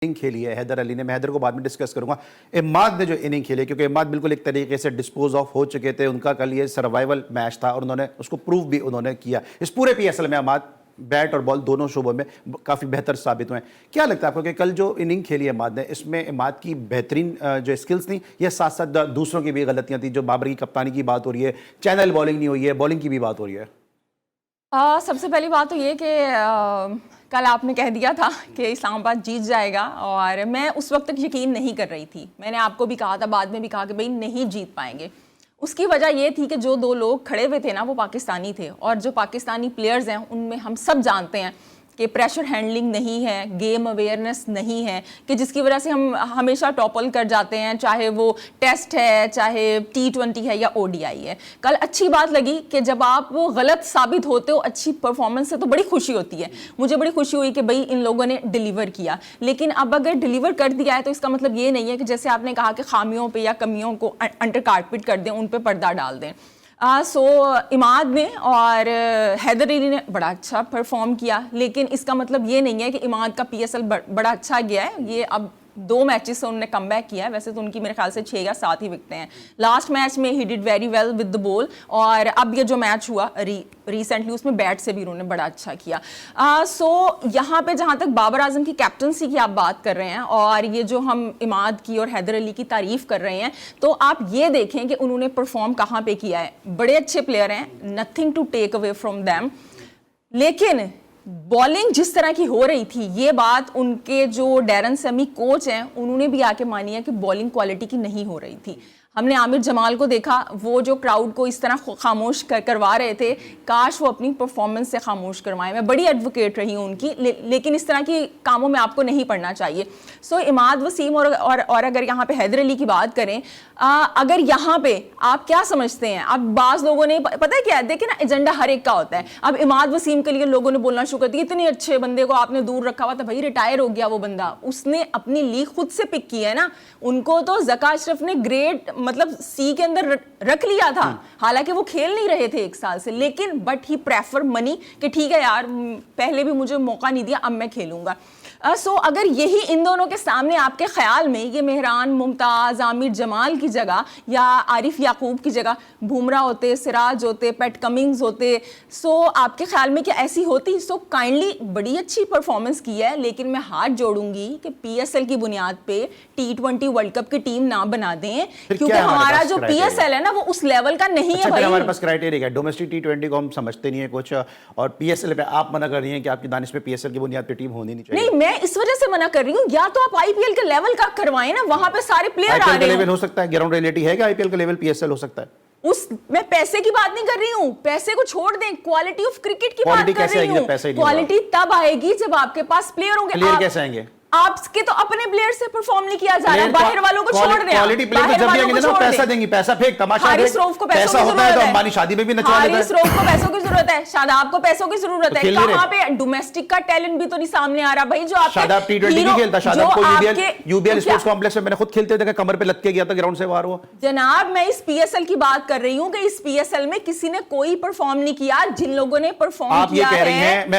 Inning खेली है हैदर अली ने, मैं हैदर को बाद में डिस्कस करूंगा। इमाद ने जो इनिंग खेली, क्योंकि इमाद बिल्कुल एक तरीके से डिस्पोज ऑफ हो चुके थे, उनका कल ये सर्वाइवल मैच था और उन्होंने उसको प्रूव भी उन्होंने किया। इस पूरे पीएसएल में इमाद बैट और बॉल दोनों शुबों में काफ़ी बेहतर साबित हुए। क्या लगता है आपको कि कल जो इनिंग खेली है इमाद ने, इसमें इमाद की बेहतरीन जो स्किल्स थी या साथ साथ दूसरों की भी गलतियां थी? जो बाबर की कप्तानी की बात हो रही है, चैनल बॉलिंग नहीं हुई है, बॉलिंग की भी बात हो रही है। सबसे पहली बात तो ये कि कल आपने कह दिया था कि इस्लामाबाद जीत जाएगा और मैं उस वक्त तक यकीन नहीं कर रही थी। मैंने आपको भी कहा था, बाद में भी कहा कि भाई नहीं जीत पाएंगे। उसकी वजह ये थी कि जो दो लोग खड़े हुए थे ना वो पाकिस्तानी थे, और जो पाकिस्तानी प्लेयर्स हैं उनमें हम सब जानते हैं कि प्रेशर हैंडलिंग नहीं है, गेम अवेयरनेस नहीं है, कि जिसकी वजह से हम हमेशा टॉपल कर जाते हैं, चाहे वो टेस्ट है, चाहे T20 है या ODI है। कल अच्छी बात लगी कि जब आप वो गलत साबित होते हो अच्छी परफॉर्मेंस से तो बड़ी खुशी होती है। मुझे बड़ी खुशी हुई कि भाई इन लोगों ने डिलीवर किया, लेकिन अब अगर डिलीवर कर दिया है तो इसका मतलब ये नहीं है कि जैसे आपने कहा कि खामियों पर या कमियों को अंडर कारपेट कर दें, उन पर पर्दा डाल दें। इमाद ने और हैदर अली ने बड़ा अच्छा परफॉर्म किया, लेकिन इसका मतलब ये नहीं है कि इमाद का PSL बड़ा अच्छा गया है। ये अब 2 मैचेस से उन्होंने कमबैक किया है। वैसे तो उनकी मेरे ख्याल से 6 या 7 ही विकेटें हैं। लास्ट मैच में he did very well with the ball, और अब ये जो मैच हुआ रिसेंटली उसमें बैट से भी उन्होंने बड़ा अच्छा किया। यहाँ पे जहाँ तक बाबर आजम की कैप्टनसी की आप बात कर रहे हैं और ये जो हम इमाद की और हैदर अली की तारीफ कर रहे हैं, तो आप ये देखें कि उन्होंने परफॉर्म कहाँ पे किया है। बड़े अच्छे प्लेयर हैं, nothing to take away from them, लेकिन बॉलिंग जिस तरह की हो रही थी, ये बात उनके जो डैरन सेमी कोच हैं उन्होंने भी आके मानी है कि बॉलिंग क्वालिटी की नहीं हो रही थी। हमने आमिर जमाल को देखा, वो जो क्राउड को इस तरह खामोश करवा रहे थे, काश वो अपनी परफॉर्मेंस से खामोश करवाएं। मैं बड़ी एडवोकेट रही हूँ उनकी, लेकिन इस तरह की कामों में आपको नहीं पड़ना चाहिए। इमाद वसीम और अगर यहाँ पे हैदर अली की बात करें, अगर यहाँ पे आप क्या समझते हैं, अब बाज़ लोगों ने पता है क्या है, देखिए ना, एजेंडा हर एक का होता है। अब इमाद वसीम के लिए लोगों ने बोलना शुरू कर दिया, इतने अच्छे बंदे को आपने दूर रखा हुआ था, भाई रिटायर हो गया वो बंदा, उसने अपनी लीग खुद से पिक की है ना। उनको तो ज़का अशरफ ने ग्रेड मतलब C के अंदर रख लिया था, हालांकि वो खेल नहीं रहे थे 1 साल से, लेकिन बट ही प्रेफर मनी कि ठीक है यार, पहले भी मुझे मौका नहीं दिया, अब मैं खेलूंगा। अगर यही इन दोनों के सामने आपके ख्याल में ये मेहरान मुमताज, आमिर जमाल की जगह या आरिफ याकूब की जगह बुमराह होते, सिराज होते, पैट कमिंग्स होते, आपके ख्याल में क्या ऐसी होती? काइंडली बड़ी अच्छी परफॉर्मेंस की है, लेकिन मैं हाथ जोड़ूंगी कि PSL की बुनियाद पे T20 वर्ल्ड कप की टीम ना बना दें, क्योंकि हमारा जो PSL है ना वो उस लेवल का नहीं है भाई। हमारे पास क्राइटेरिया है, डोमेस्टिक T20 को हम समझते नहीं है कुछ, और PSL पे आप मना कर रही हैं कि आपकी दानिश पे PSL की बुनियाद पे टीम होनी नहीं चाहिए। नहीं, मैं इस वजह से मना कर रही हूँ, या तो आप IPL के लेवल का करवाएं ना, वहां पे सारे प्लेयर आ रहे हैं। लेवल हो सकता है, ग्राउंड रियलिटी है कि IPL का लेवल PSL हो सकता है। मैं पैसे की बात नहीं कर रही हूँ, पैसे को छोड़ दें, क्वालिटी ऑफ क्रिकेट की बात कर रही हूँ। क्वालिटी तब आएगी जब आपके पास प्लेयर होंगे। प्लेयर कैसे आएंगे? आपके तो अपने प्लेयर से परफॉर्म नहीं किया जा रहा, बाहर वालों को छोड़ दें। क्वालिटी प्लेयर जब भी आएंगे ना पैसा देंगे, पैसा फेंक तमाशा। हारिस रऊफ को पैसा होता है तो अंबानी शादी में भी नचवा लेता है। हारिस रऊफ को पैसों की जरूरत है, शादाब को पैसों की जरूरत है। कहां पे डोमेस्टिक का टैलेंट भी तो नहीं सामने आ रहा भाई। जो आपके शादाब T20 नहीं खेलता, शादाब को UBL स्पोर्ट्स कॉम्प्लेक्स में मैंने खुद खेलते थे, कमर पे लटके गया था ग्राउंड से बाहर वो। जनाब, मैं इस PSL की बात कर रही हूँ कि इस PSL में किसी ने कोई परफॉर्म नहीं किया, जिन लोगों ने परफॉर्म किया है।